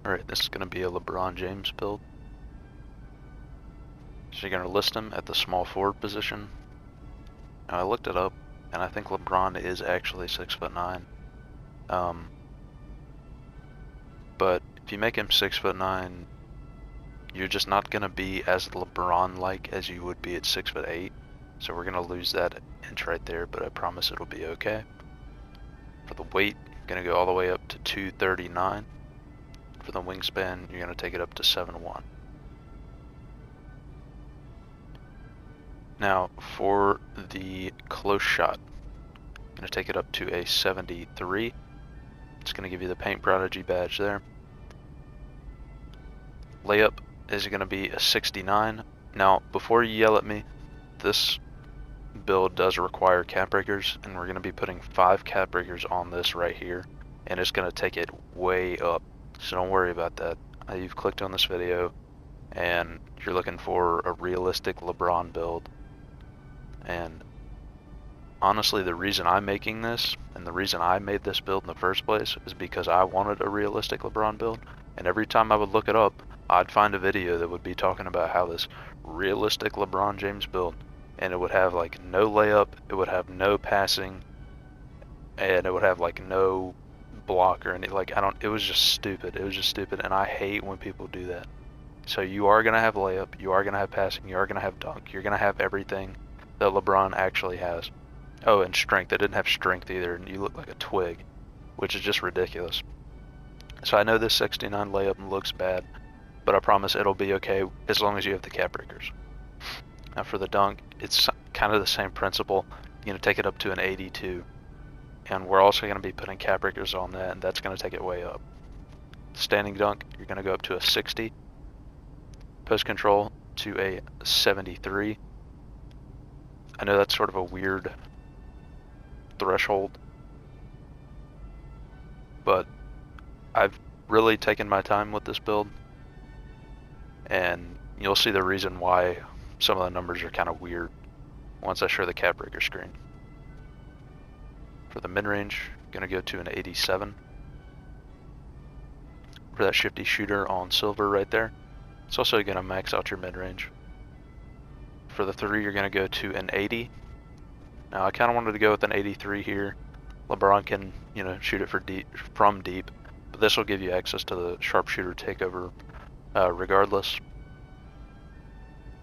Alright, this is going to be a LeBron James build. So you're going to list him at the small forward position. Now I looked it up, and I think LeBron is actually 6'9". But if you make him 6'9", you're just not going to be as LeBron-like as you would be at 6'8". So we're going to lose that inch right there, but I promise it'll be okay. For the weight, you're going to go all the way up to 239. For the wingspan, you're going to take it up to 7'1". Now, for the close shot, I'm going to take it up to a 73. It's going to give you the Paint Prodigy badge there. Layup is going to be a 69. Now, before you yell at me, this build does require Capbreakers, and we're going to be putting 5 Capbreakers on this right here, and it's going to take it way up. So don't worry about that. You've clicked on this video, and you're looking for a realistic LeBron build. And honestly, the reason I'm making this, and the reason I made this build in the first place, is because I wanted a realistic LeBron build. And every time I would look it up, I'd find a video that would be talking about how this realistic LeBron James build, and it would have like no layup, it would have no passing, and it would have like no block or anything. Like, it was just stupid. It was just stupid, and I hate when people do that. So you are going to have layup, you are going to have passing, you are going to have dunk, you're going to have everything that LeBron actually has. Oh, and strength. It didn't have strength either, and you look like a twig, which is just ridiculous. So I know this 69 layup looks bad, but I promise it'll be okay as long as you have the Capbreakers. Now for the dunk, it's kind of the same principle. You're going to take it up to an 82, and we're also going to be putting Capbreakers on that, and that's going to take it way up. Standing dunk, you're going to go up to a 60. Post control to a 73. I know that's sort of a weird threshold, but I've really taken my time with this build, and you'll see the reason why some of the numbers are kind of weird once I show the Capbreaker screen. For the mid-range, I'm going to go to an 87. For that shifty shooter on silver right there, it's also going to max out your mid-range. For the 3, you're going to go to an 80. Now I kind of wanted to go with an 83 here. LeBron can, shoot it from deep, but this will give you access to the sharpshooter takeover regardless.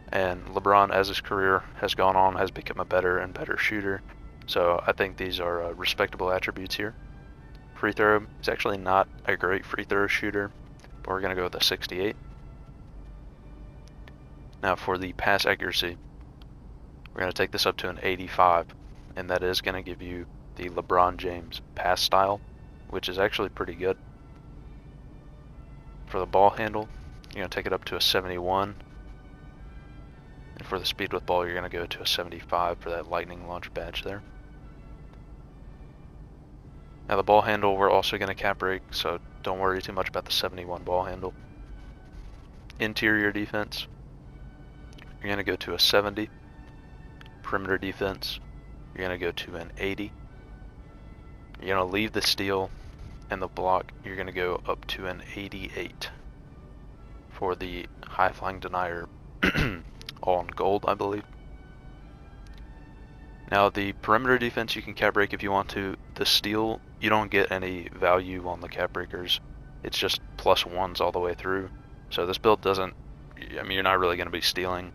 And LeBron, as his career has gone on, has become a better and better shooter. So I think these are respectable attributes here. Free throw, he's actually not a great free throw shooter, but we're going to go with a 68. Now for the pass accuracy, we're going to take this up to an 85, and that is going to give you the LeBron James pass style, which is actually pretty good. For the ball handle, you're going to take it up to a 71. And for the speed with ball, you're going to go to a 75 for that lightning launch badge there. Now the ball handle, we're also going to cap break, so don't worry too much about the 71 ball handle. Interior defense, you're going to go to a 70. Perimeter defense, you're going to go to an 80. You're going to leave the steal and the block, you're going to go up to an 88. For the high flying denier, all in gold, I believe. Now the perimeter defense you can cap break if you want to. The steal, you don't get any value on the cap breakers. It's just +1s all the way through. So this build doesn't, you're not really going to be stealing,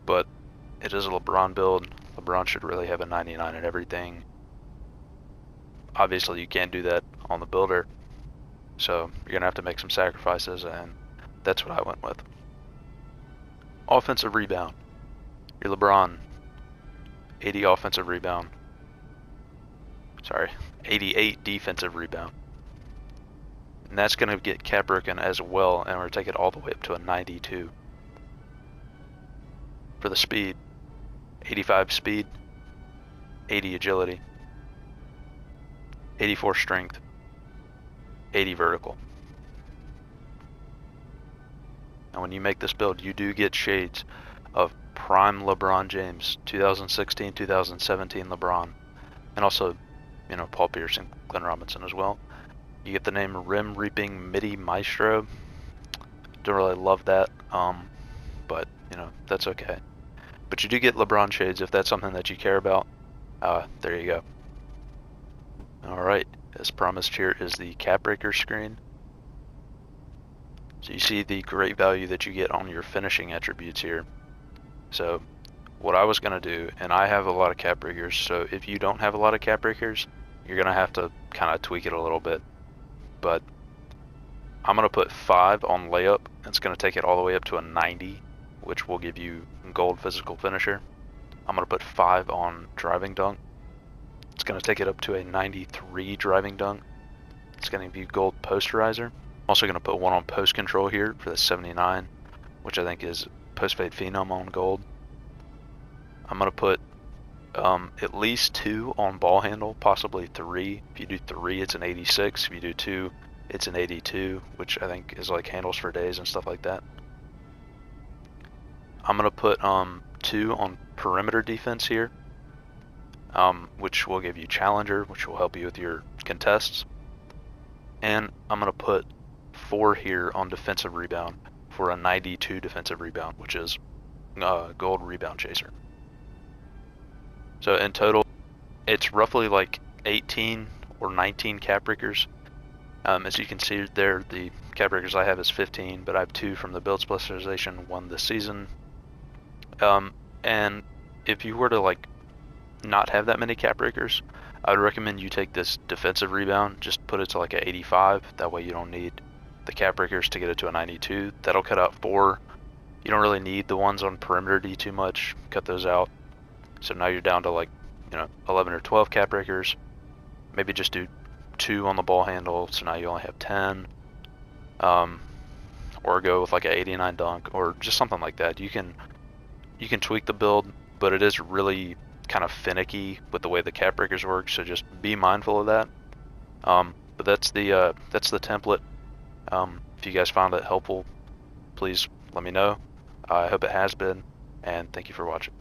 but it is a LeBron build. LeBron should really have a 99 in everything. Obviously you can't do that on the builder, so you're going to have to make some sacrifices, and that's what I went with. Offensive rebound. Your LeBron, 80 offensive rebound. Sorry, 88 defensive rebound. And that's going to get cap broken as well, and we're going to take it all the way up to a 92. For the speed, 85 speed, 80 agility, 84 strength, 80 vertical. Now when you make this build, you do get shades of prime LeBron James, 2016, 2017 LeBron, and also, Paul Pierce and Glenn Robinson as well. You get the name Rim Reaping MIDI Maestro. Don't really love that, but you know, that's okay. But you do get LeBron shades if that's something that you care about. There you go. Alright, as promised, here is the Capbreakers screen. So you see the great value that you get on your finishing attributes here. So what I was going to do, and I have a lot of Capbreakers, so if you don't have a lot of Capbreakers, you're going to have to kind of tweak it a little bit. But I'm going to put 5 on layup. It's going to take it all the way up to a 90, which will give you gold physical finisher. I'm going to put 5 on driving dunk. It's going to take it up to a 93 driving dunk. It's going to give you gold posterizer. I'm also going to put 1 on post control here for the 79, which I think is post fade phenom on gold. I'm going to put at least 2 on ball handle, possibly 3. If you do 3, it's an 86. If you do 2, it's an 82, which I think is like handles for days and stuff like that. I'm going to put 2 on perimeter defense here, which will give you challenger, which will help you with your contests. And I'm going to put 4 here on defensive rebound for a 92 defensive rebound, which is gold rebound chaser. So in total, it's roughly like 18 or 19 Capbreakers. As you can see there, the Capbreakers I have is 15, but I have 2 from the build specialization, 1 this season. And if you were to like not have that many Capbreakers, I would recommend you take this defensive rebound, just put it to like an 85. That way you don't need the Capbreakers to get it to a 92. That'll cut out 4. You don't really need the ones on perimeter D too much. Cut those out. So now you're down to like, 11 or 12 Capbreakers. Maybe just do 2 on the ball handle, so now you only have 10. Or go with like an 89 dunk, or just something like that. You can tweak the build, but it is really kind of finicky with the way the Capbreakers work, so just be mindful of that. But that's the template. If you guys found it helpful, please let me know. I hope it has been, and thank you for watching.